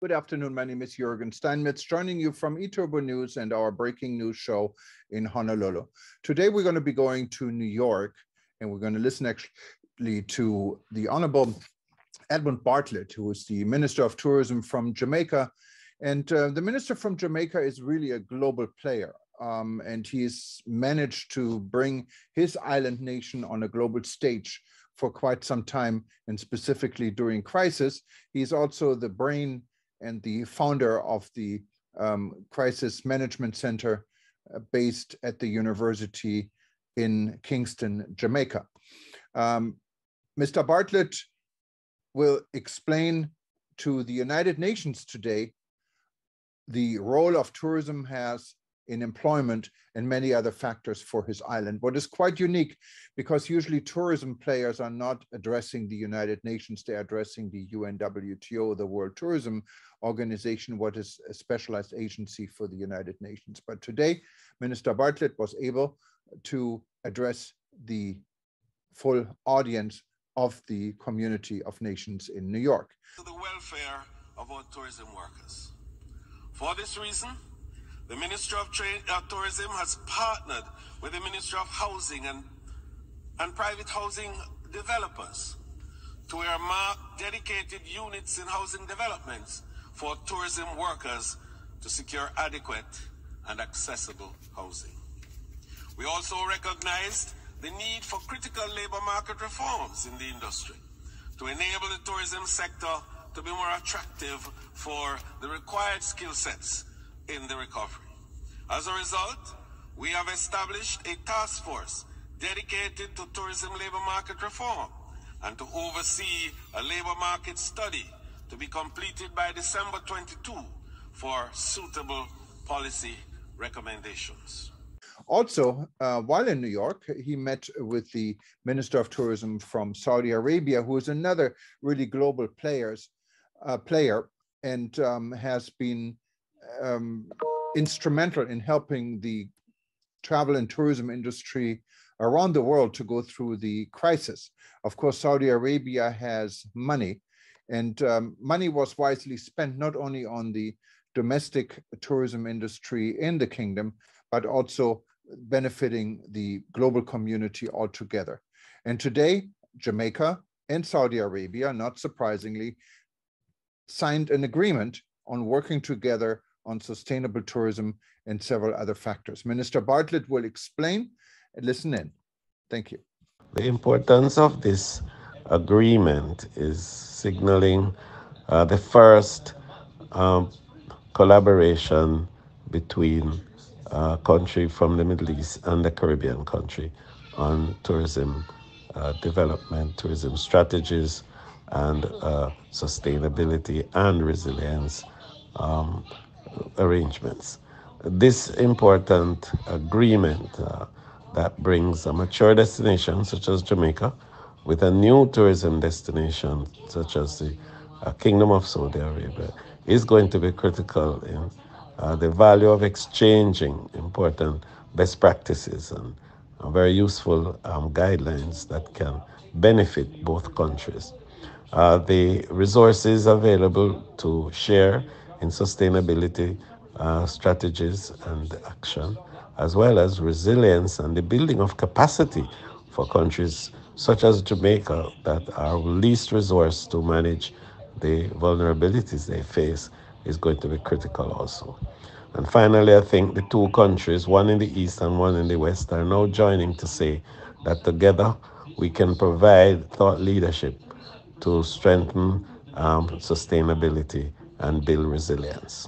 Good afternoon. My name is Jürgen Steinmetz, joining you from eTurbo News and our breaking news show in Honolulu. Today, we're going to be going to New York, and we're going to listen actually to the Honorable Edmund Bartlett, who is the Minister of Tourism from Jamaica. And the Minister from Jamaica is really a global player. And he's managed to bring his island nation on a global stage for quite some time, and specifically during crisis. He's also the brain and the founder of the Crisis Management Center based at the university in Kingston, Jamaica. Mr. Bartlett will explain to the United Nations today the role of tourism has in employment and many other factors for his island. What is quite unique, because usually tourism players are not addressing the United Nations, they're addressing the UNWTO, the World Tourism Organization, what is a specialized agency for the United Nations. But today, Minister Bartlett was able to address the full audience of the community of nations in New York. To the welfare of our tourism workers. For this reason, the Ministry of Tourism has partnered with the Ministry of Housing and private housing developers to earmark dedicated units in housing developments for tourism workers to secure adequate and accessible housing. We also recognized the need for critical labor market reforms in the industry to enable the tourism sector to be more attractive for the required skill sets in the recovery. As a result, we have established a task force dedicated to tourism labor market reform and to oversee a labor market study to be completed by December 22 for suitable policy recommendations. Also, while in New York, he met with the Minister of Tourism from Saudi Arabia, who is another really global player and has been instrumental in helping the travel and tourism industry around the world to go through the crisis. Of course, Saudi Arabia has money, and money was wisely spent not only on the domestic tourism industry in the kingdom, but also benefiting the global community altogether. And today, Jamaica and Saudi Arabia, not surprisingly, signed an agreement on working together on sustainable tourism and several other factors. Minister Bartlett will explain and listen in. Thank you. The importance of this agreement is signaling the first collaboration between a country from the Middle East and the Caribbean country on tourism development, tourism strategies, and sustainability and resilience arrangements. This important agreement that brings a mature destination such as Jamaica with a new tourism destination such as the Kingdom of Saudi Arabia is going to be critical in the value of exchanging important best practices and very useful guidelines that can benefit both countries. The resources available to share in sustainability strategies and action, as well as resilience and the building of capacity for countries such as Jamaica that are least resourced to manage the vulnerabilities they face, is going to be critical also. And finally, I think the two countries, one in the east and one in the west, are now joining to say that together we can provide thought leadership to strengthen sustainability and build resilience.